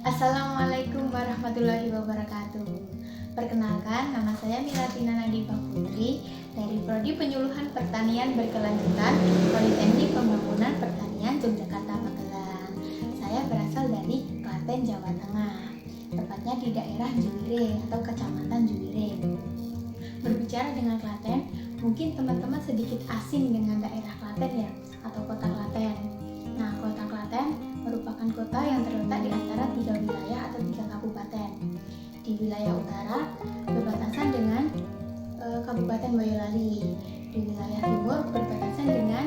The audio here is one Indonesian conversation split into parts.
Assalamualaikum warahmatullahi wabarakatuh. Perkenalkan, nama saya Milatina Nadifa Putri dari Prodi Penyuluhan Pertanian Berkelanjutan Politeknik Pembangunan Pertanian Yogyakarta Magelang. Saya berasal dari Klaten, Jawa Tengah, tepatnya di daerah Juwire atau Kecamatan Juwire. Berbicara dengan Klaten, mungkin teman-teman sedikit asing dengan daerah Klaten ya, atau kota Klaten. Nah, kota Klaten merupakan kota yang terletak di antara 3 wilayah atau 3 kabupaten. Di wilayah utara berbatasan dengan Kabupaten Boyolali. Di wilayah timur berbatasan dengan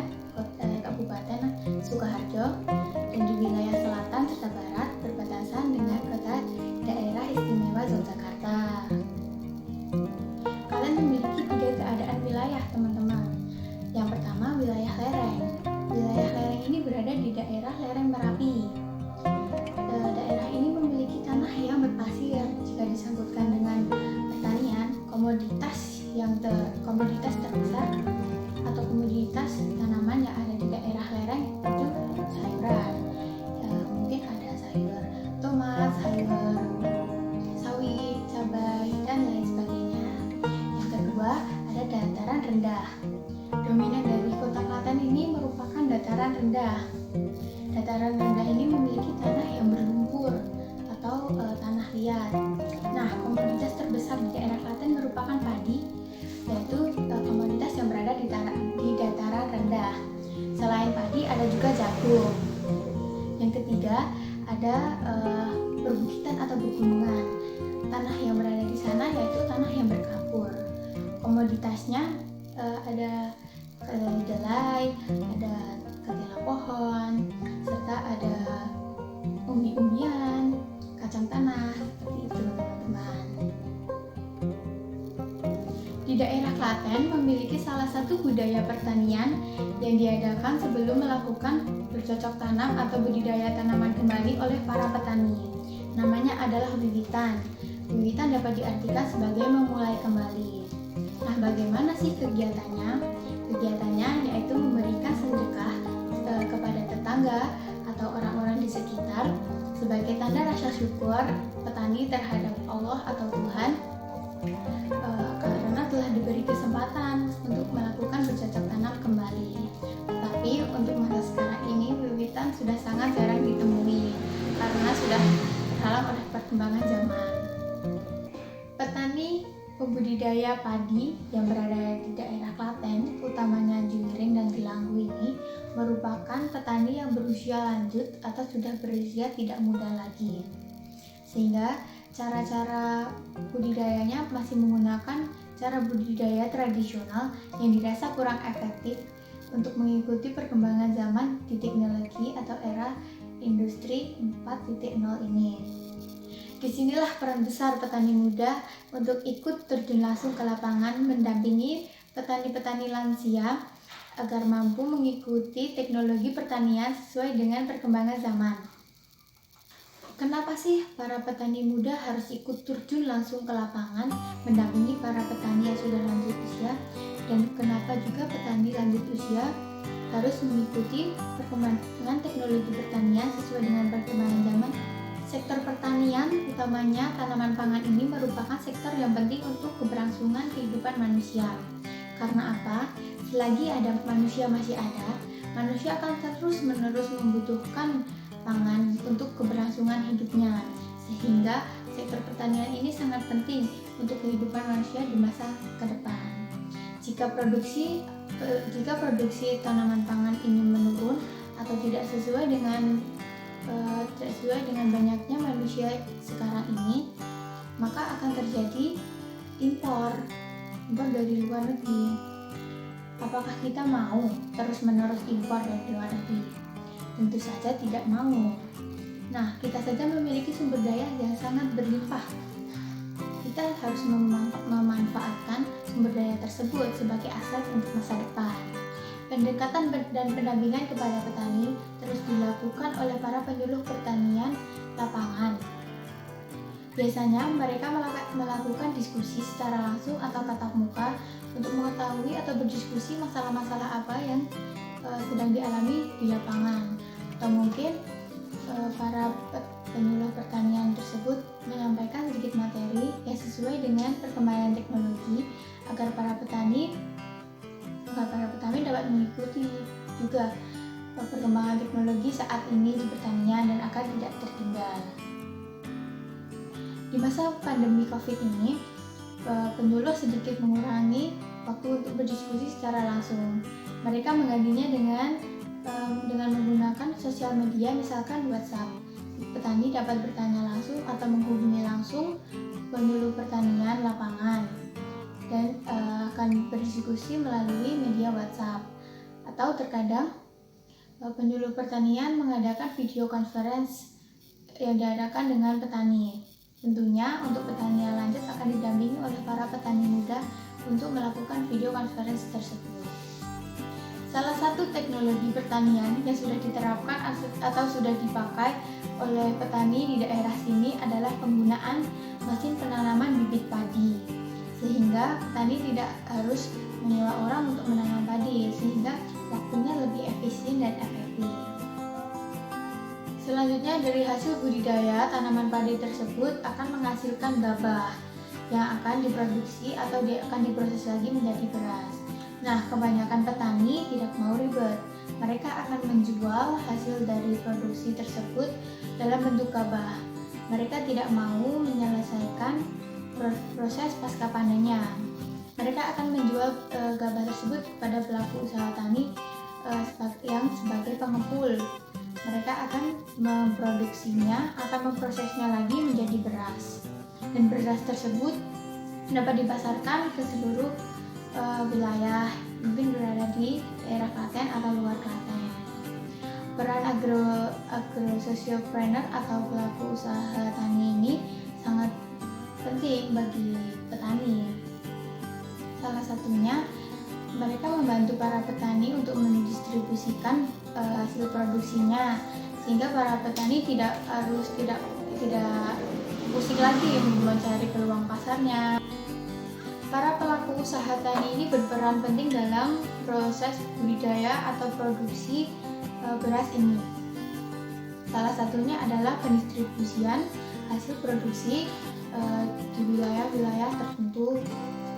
Kabupaten Sukoharjo, dan di wilayah selatan serta barat berbatasan dengan kota daerah istimewa Yogyakarta. Kalian memiliki 3 keadaan wilayah, teman-teman. Yang pertama, wilayah lereng. Wilayah lereng ini berada di daerah lereng Merapi. Daerah ini memiliki tanah yang berpasir. Jika disangkutkan dengan pertanian, komoditas terbesar atau komoditas tanaman yang ada di daerah lereng itu sayuran. Mungkin ada sayur tomat, sayur sawi, cabai, dan lain sebagainya. Yang kedua, ada dataran rendah. Dominan dari kota Klaten ini merupakan dataran rendah. Dataran rendah ini memiliki tanah yang berlumpur atau tanah liat. Nah, komoditas terbesar di daerah Klaten merupakan padi, yaitu komoditas yang berada di dataran rendah. Selain padi, ada juga jagung. Yang ketiga, ada perbukitan atau pegunungan. Tanah yang berada di sana yaitu tanah yang berkapur. Komoditasnya ada kedelai, ada ketela pohon, serta ada umbi-umbian, kacang tanah, seperti itu, teman-teman. Di daerah Klaten memiliki salah satu budaya pertanian yang diadakan sebelum melakukan bercocok tanam atau budidaya tanaman kembali oleh para petani. Namanya adalah wiwitan. Wiwitan dapat diartikan sebagai memulai kembali. Nah, bagaimana sih kegiatannya? Kegiatannya yaitu memberikan sedekah kepada tetangga atau orang-orang di sekitar sebagai tanda rasa syukur petani terhadap Allah atau Tuhan karena telah diberi kesempatan untuk melakukan bercocok tanam kembali. Tetapi untuk masa sekarang ini wiwitan sudah sangat jarang ditemui karena sudah terhalang oleh perkembangan zaman. Petani pembudidaya padi yang berada di daerah Klaten, utamanya Juwiring dan Tilanggu ini, merupakan petani yang berusia lanjut atau sudah berusia tidak muda lagi. Sehingga cara-cara budidayanya masih menggunakan cara budidaya tradisional yang dirasa kurang efektif untuk mengikuti perkembangan zaman di teknologi atau era industri 4.0 ini. Disinilah peran besar petani muda untuk ikut terjun langsung ke lapangan mendampingi petani-petani lansia agar mampu mengikuti teknologi pertanian sesuai dengan perkembangan zaman. Kenapa sih para petani muda harus ikut terjun langsung ke lapangan mendampingi para petani yang sudah lanjut usia, dan kenapa juga petani lanjut usia harus mengikuti perkembangan teknologi pertanian sesuai dengan perkembangan zaman? Sektor pertanian, utamanya tanaman pangan ini merupakan sektor yang penting untuk keberlangsungan kehidupan manusia. Karena apa? Selagi ada manusia masih ada, manusia akan terus-menerus membutuhkan pangan untuk keberlangsungan hidupnya. Sehingga sektor pertanian ini sangat penting untuk kehidupan manusia di masa ke depan. Jika produksi tanaman pangan ini menurun atau tidak sesuai dengan banyaknya manusia sekarang ini, maka akan terjadi impor dari luar negeri. Apakah kita mau terus-menerus impor dari luar negeri? Tentu saja tidak mau. Nah, kita saja memiliki sumber daya yang sangat berlimpah. Kita harus memanfaatkan sumber daya tersebut sebagai aset untuk masa depan. Pendekatan dan pendampingan kepada petani terus dilakukan oleh para penyuluh pertanian lapangan. Biasanya mereka melakukan diskusi secara langsung atau tatap muka untuk mengetahui atau berdiskusi masalah-masalah apa yang sedang dialami di lapangan. Atau mungkin para penyuluh pertanian tersebut menyampaikan sedikit materi yang sesuai dengan perkembangan teknologi agar para petani dapat mengikuti juga perkembangan teknologi saat ini di pertanian dan agar tidak tertinggal. Di masa pandemi COVID ini, penyuluh sedikit mengurangi waktu untuk berdiskusi secara langsung. Mereka menggantinya dengan menggunakan sosial media, misalkan WhatsApp. Petani dapat bertanya langsung atau menghubungi langsung penyuluh pertanian lapangan dan akan berdiskusi melalui media WhatsApp. Atau terkadang penyuluh pertanian mengadakan video conference yang diadakan dengan petani. Tentunya untuk petani yang lanjut akan didampingi oleh para petani muda untuk melakukan video conference tersebut. Salah satu teknologi pertanian yang sudah diterapkan atau sudah dipakai oleh petani di daerah sini adalah penggunaan mesin penanaman bibit padi, sehingga petani tidak harus menyewa orang untuk menanam padi, sehingga waktunya lebih efisien dan efektif. Selanjutnya, dari hasil budidaya tanaman padi tersebut akan menghasilkan gabah yang akan diproduksi atau akan diproses lagi menjadi beras. Nah, kebanyakan petani tidak mau ribet. Mereka akan menjual hasil dari produksi tersebut dalam bentuk gabah. Mereka tidak mau menyelesaikan proses pasca panennya. Mereka akan menjual gabah tersebut kepada pelaku usaha tani yang sebagai pengepul. Mereka akan memproduksinya, akan memprosesnya lagi menjadi beras. Dan beras tersebut dapat dipasarkan ke seluruh wilayah, mungkin berada di daerah Klaten atau luar Klaten. Peran agro-sociopreneur atau pelaku usaha tani ini sangat penting bagi petani. Salah satunya, mereka membantu para petani untuk mendistribusikan hasil produksinya, sehingga para petani tidak pusing lagi mencari peluang pasarnya. Para pelaku usaha tani ini berperan penting dalam proses budidaya atau produksi beras ini. Salah satunya adalah pendistribusian hasil produksi di wilayah-wilayah tertentu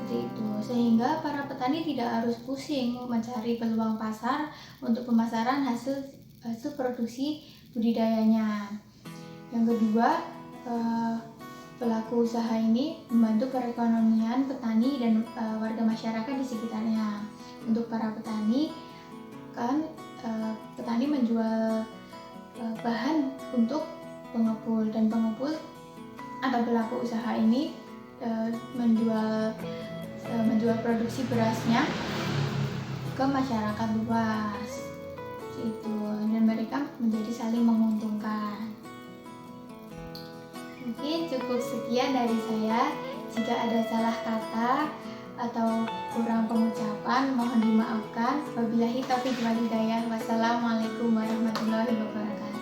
seperti itu, sehingga para petani tidak harus pusing mencari peluang pasar untuk pemasaran hasil produksi budidayanya. Yang kedua, pelaku usaha ini membantu perekonomian petani dan warga masyarakat di sekitarnya. Untuk para petani, petani menjual bahan untuk pengepul, dan pengepul atau pelaku usaha ini menjual produksi berasnya ke masyarakat luas, itu, dan mereka menjadi saling menguntungkan. Mungkin cukup sekian dari saya. Jika ada salah kata atau kurang pengucapan, mohon dimaafkan. Wabillahi taufiq wal hidayah. Wassalamualaikum warahmatullahi wabarakatuh.